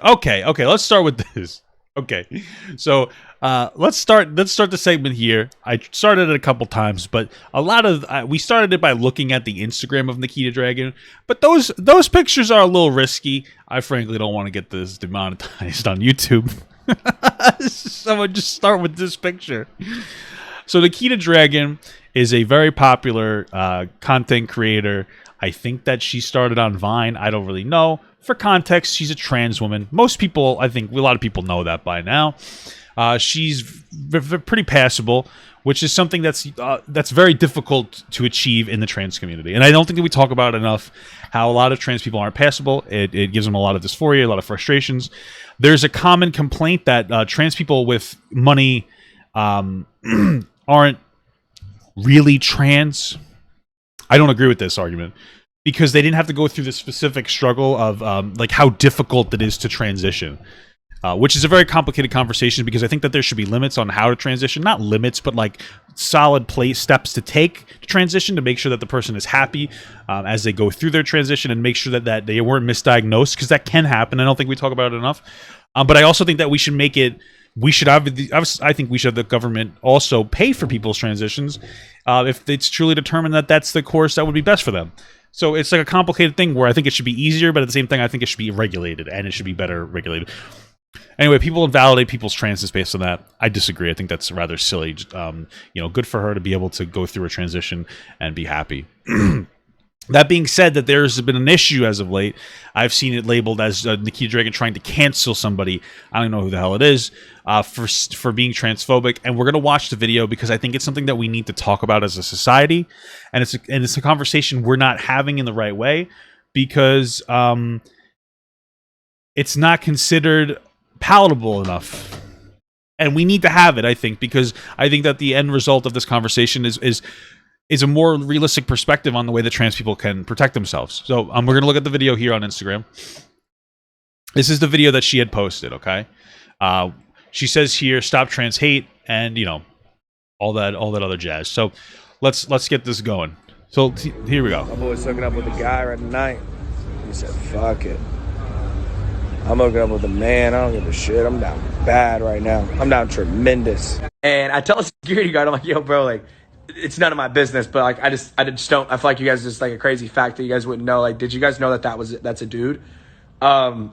Okay, let's start with this. Okay, so let's start the segment here. I started it a couple times, but a lot of we started it by looking at the Instagram of Nikita Dragun, but those pictures are a little risky. I frankly don't want to get this demonetized on YouTube. So I'm gonna just start with this picture. So Nikita Dragun is a very popular content creator. I think that she started on Vine. I don't really know. For context, she's a trans woman. Most people, I think, a lot of people know that by now. She's pretty passable, which is something that's very difficult to achieve in the trans community. And I don't think that we talk about enough how a lot of trans people aren't passable. It gives them a lot of dysphoria, a lot of frustrations. There's a common complaint that trans people with money aren't really trans. I don't agree with this argument because they didn't have to go through the specific struggle of like how difficult it is to transition, which is a very complicated conversation because I think that there should be limits on how to transition. Not limits, but like solid steps to take to transition to make sure that the person is happy as they go through their transition and make sure that they weren't misdiagnosed, because that can happen. I don't think we talk about it enough. But I also think that we should make it... I think we should have the government also pay for people's transitions if it's truly determined that that's the course that would be best for them. So it's like a complicated thing where I think it should be easier, but at the same time, I think it should be regulated, and it should be better regulated. Anyway, people invalidate people's trances based on that. I disagree. I think that's rather silly. Good for her to be able to go through a transition and be happy. That being said, that there's been an issue as of late. I've seen it labeled as Nikita Dragun trying to cancel somebody. I don't know who the hell it is for being transphobic. And we're gonna watch the video because I think it's something that we need to talk about as a society, and it's a conversation we're not having in the right way because it's not considered palatable enough. And we need to have it, I think, because I think that the end result of this conversation is a more realistic perspective on the way that trans people can protect themselves. So we're going to look at the video here on Instagram. This is the video that she had posted, okay? She says here, stop trans hate, and, all that other jazz. So let's get this going. So here we go. My boy was hooking up with a guy right tonight. He said, fuck it. I'm hooking up with a man. I don't give a shit. I'm down bad right now. I'm down tremendous. And I tell a security guard, I'm like, yo, bro, like, it's none of my business, but like I just don't. I feel like you guys just like a crazy fact that you guys wouldn't know. Like, did you guys know that's a dude? And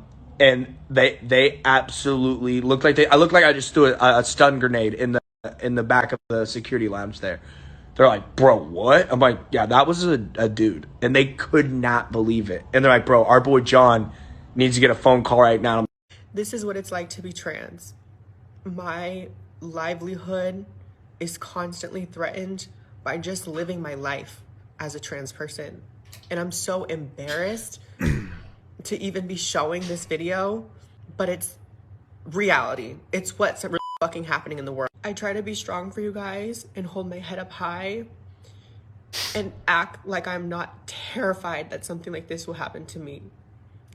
they absolutely looked like I looked like I just threw a stun grenade in the back of the security lounge there. They're like, bro, what? I'm like, yeah, that was a dude, and they could not believe it. And they're like, bro, our boy John needs to get a phone call right now. This is what it's like to be trans. My livelihood is constantly threatened by just living my life as a trans person. And I'm so embarrassed to even be showing this video, but it's reality. It's what's really fucking happening in the world. I try to be strong for you guys and hold my head up high and act like I'm not terrified that something like this will happen to me.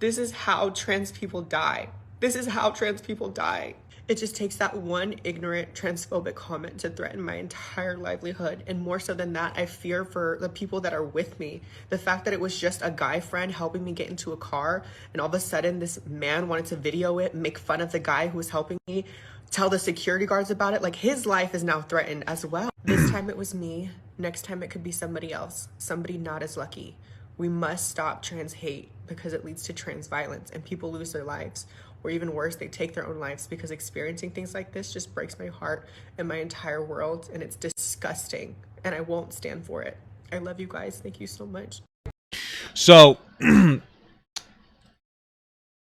This is how trans people die. This is how trans people die. It just takes that one ignorant transphobic comment to threaten my entire livelihood. And more so than that, I fear for the people that are with me. The fact that it was just a guy friend helping me get into a car, and all of a sudden this man wanted to video it, make fun of the guy who was helping me, tell the security guards about it. Like, his life is now threatened as well. This time it was me. Next time it could be somebody else, somebody not as lucky. We must stop trans hate because it leads to trans violence and people lose their lives. Or even worse, they take their own lives because experiencing things like this just breaks my heart and my entire world, and it's disgusting, and I won't stand for it. I love you guys. Thank you so much. So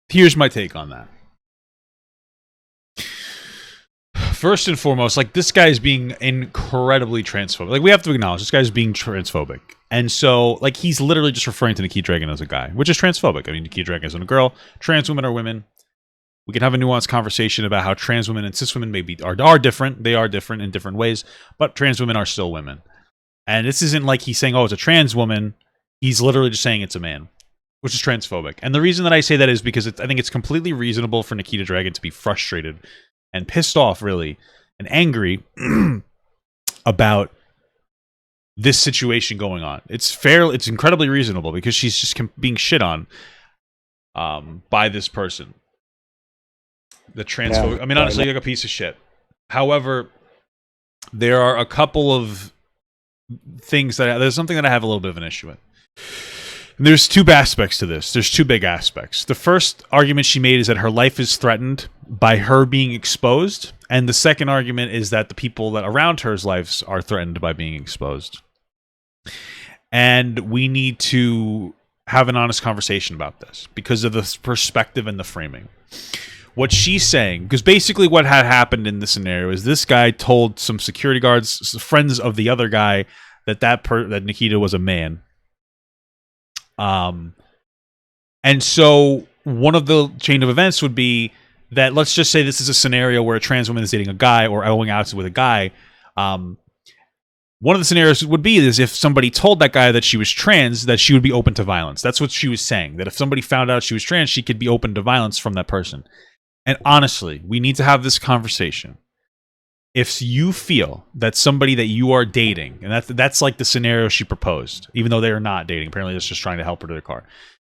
here's my take on that. First and foremost, like, this guy is being incredibly transphobic. Like, we have to acknowledge this guy's being transphobic. And so, like, he's literally just referring to Nikita Dragun as a guy, which is transphobic. I mean, Nikita Dragun isn't a girl. Trans women are women. We can have a nuanced conversation about how trans women and cis women are different. They are different in different ways, but trans women are still women. And this isn't like he's saying, oh, it's a trans woman. He's literally just saying it's a man, which is transphobic. And the reason that I say that is because I think it's completely reasonable for Nikita Dragun to be frustrated and pissed off, really, and angry about this situation going on. It's incredibly reasonable because she's just being shit on by this person. the transphobic. I mean, honestly, you're like a piece of shit. However, there are a couple of things there's something that I have a little bit of an issue with. And there's two aspects to this. There's two big aspects. The first argument she made is that her life is threatened by her being exposed, and the second argument is that the people that around her's lives are threatened by being exposed. And we need to have an honest conversation about this because of the perspective and the framing. What she's saying, because basically what had happened in this scenario is this guy told some security guards, friends of the other guy, that Nikita was a man. And so one of the chain of events would be that, let's just say this is a scenario where a trans woman is dating a guy or going out with a guy. One of the scenarios would be is if somebody told that guy that she was trans, that she would be open to violence. That's what she was saying, that if somebody found out she was trans, she could be open to violence from that person. And honestly, we need to have this conversation. If you feel that somebody that you are dating, and that's like the scenario she proposed, even though they are not dating, apparently it's just trying to help her to their car.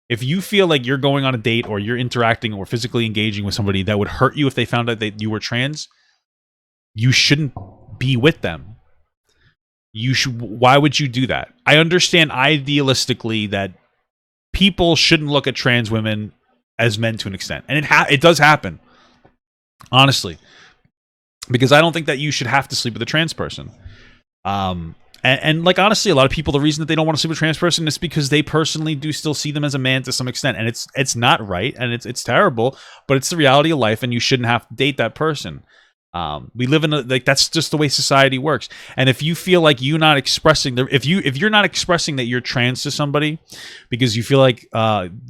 If you feel like you're going on a date or you're interacting or physically engaging with somebody that would hurt you if they found out that you were trans, you shouldn't be with them. Why would you do that? I understand idealistically that people shouldn't look at trans women as men to an extent, and it does happen, honestly, because I don't think that you should have to sleep with a trans person. And like, honestly, a lot of people, the reason that they don't want to sleep with a trans person is because they personally do still see them as a man to some extent, and it's not right, and it's terrible, but it's the reality of life, and you shouldn't have to date that person. We live in that's just the way society works. And if you feel like you're not expressing if you're not expressing that you're trans to somebody because you feel like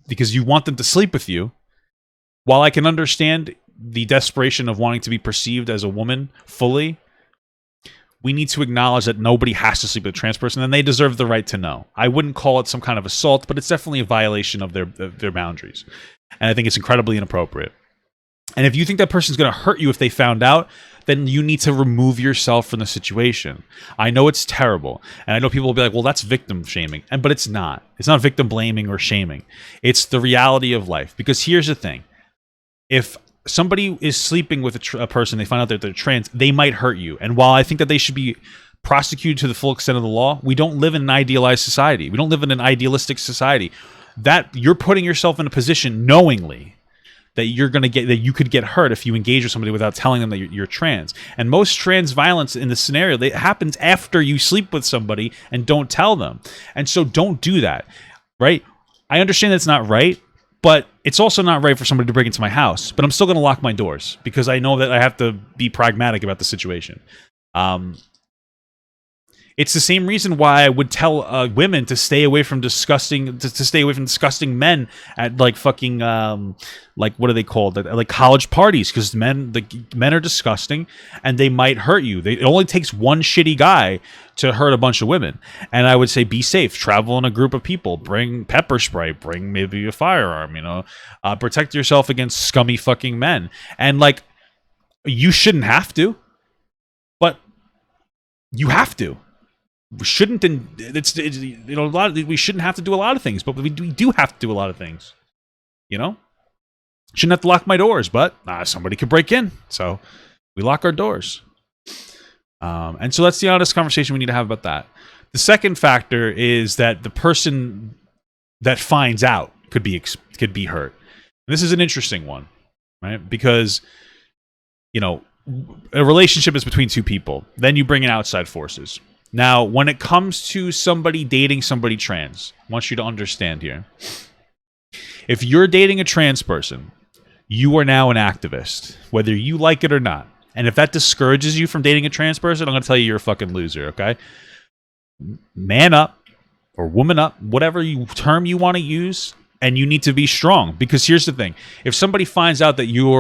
because you want them to sleep with you, while I can understand the desperation of wanting to be perceived as a woman fully, we need to acknowledge that nobody has to sleep with a trans person, and they deserve the right to know. I wouldn't call it some kind of assault, but it's definitely a violation of their boundaries, and I think it's incredibly inappropriate. And if you think that person's going to hurt you if they found out, then you need to remove yourself from the situation. I know it's terrible, and I know people will be like, well, that's victim shaming, but it's not. It's not victim blaming or shaming. It's the reality of life. Because here's the thing. If somebody is sleeping with a person, they find out that they're trans, they might hurt you. And while I think that they should be prosecuted to the full extent of the law, we don't live in an idealized society. We don't live in an idealistic society. That you're putting yourself in a position knowingly that you're going to get, that you could get hurt if you engage with somebody without telling them that you're trans. And most trans violence in this scenario, it happens after you sleep with somebody and don't tell them. And so don't do that, right? I understand that's not right, but it's also not right for somebody to break into my house. But I'm still going to lock my doors because I know that I have to be pragmatic about the situation. It's the same reason why I would tell women to stay away from disgusting men at like fucking like, what are they called? Like college parties, because men are disgusting and they might hurt you. It only takes one shitty guy to hurt a bunch of women. And I would say be safe. Travel in a group of people. Bring pepper spray. Bring maybe a firearm. Protect yourself against scummy fucking men. And like, you shouldn't have to, but you have to. We shouldn't, and we shouldn't have to do a lot of things, but we do have to do a lot of things. Shouldn't have to lock my doors, but somebody could break in, so we lock our doors. And so that's the honest conversation we need to have about that. The second factor is that the person that finds out could be hurt. And this is an interesting one, right? Because a relationship is between two people. Then you bring in outside forces. Now, when it comes to somebody dating somebody trans, I want you to understand here. If you're dating a trans person, you are now an activist, whether you like it or not. And if that discourages you from dating a trans person, I'm going to tell you you're a fucking loser, okay? Man up, or woman up, whatever term you want to use, and you need to be strong. Because here's the thing. If somebody finds out that you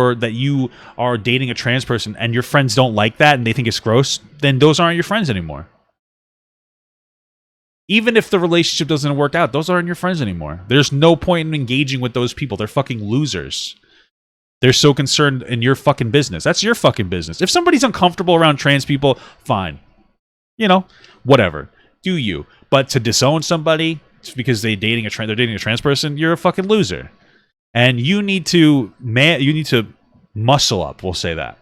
are dating a trans person and your friends don't like that and they think it's gross, then those aren't your friends anymore. Even if the relationship doesn't work out, those aren't your friends anymore. There's no point in engaging with those people. They're fucking losers. They're so concerned in your fucking business. That's your fucking business. If somebody's uncomfortable around trans people, fine. Whatever. Do you. But to disown somebody because they're dating a trans person, you're a fucking loser. And you need to Muscle up, we'll say that.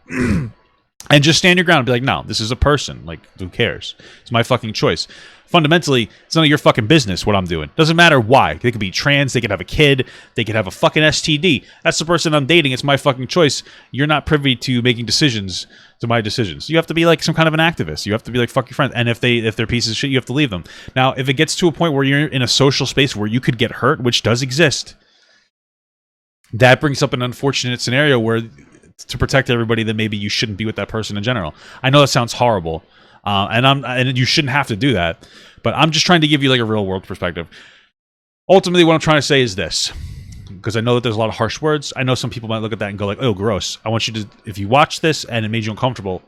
And just stand your ground and be like, no, this is a person. Like, who cares? It's my fucking choice. Fundamentally, it's none of your fucking business what I'm doing. Doesn't matter why. They could be trans, they could have a kid, they could have a fucking STD. That's the person I'm dating. It's my fucking choice. You're not privy to making decisions to my decisions. You have to be like some kind of an activist. You have to be like, fuck your friends. And if they're pieces of shit, you have to leave them. Now, if it gets to a point where you're in a social space where you could get hurt, which does exist, that brings up an unfortunate scenario where to protect everybody, then maybe you shouldn't be with that person in general. I know that sounds horrible, and you shouldn't have to do that, but I'm just trying to give you like a real world perspective. Ultimately, what I'm trying to say is this, because I know that there's a lot of harsh words. I know some people might look at that and go like, oh, gross. I want you to, if you watch this and it made you uncomfortable,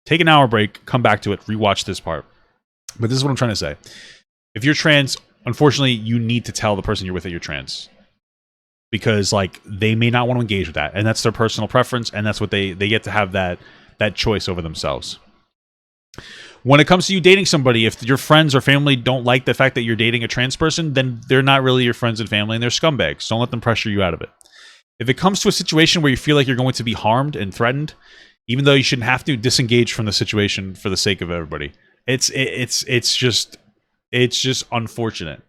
take an hour break, come back to it, rewatch this part. But this is what I'm trying to say. If you're trans, unfortunately, you need to tell the person you're with that you're trans. Because like they may not want to engage with that, and that's their personal preference, and that's what they get to have that choice over themselves. When it comes to you dating somebody, if your friends or family don't like the fact that you're dating a trans person, then they're not really your friends and family, and they're scumbags. Don't let them pressure you out of it. If it comes to a situation where you feel like you're going to be harmed and threatened, even though you shouldn't have to, disengage from the situation for the sake of everybody. It's just unfortunate.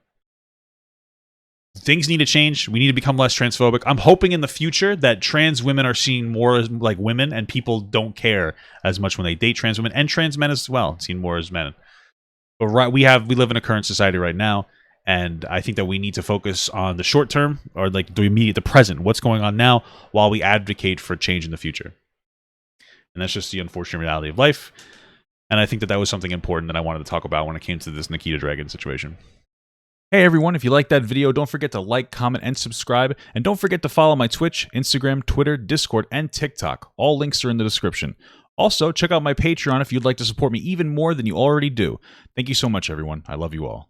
Things need to change. We need to become less transphobic. I'm hoping in the future that trans women are seen more as like women, and people don't care as much when they date trans women, and trans men as well, seen more as men. But we live in a current society right now, and I think that we need to focus on the short term, or like the present, what's going on now, while we advocate for change in the future. And that's just the unfortunate reality of life. And I think that was something important that I wanted to talk about when it came to this Nikita Dragun situation. Hey everyone, if you liked that video, don't forget to like, comment, and subscribe. And don't forget to follow my Twitch, Instagram, Twitter, Discord, and TikTok. All links are in the description. Also, check out my Patreon if you'd like to support me even more than you already do. Thank you so much, everyone. I love you all.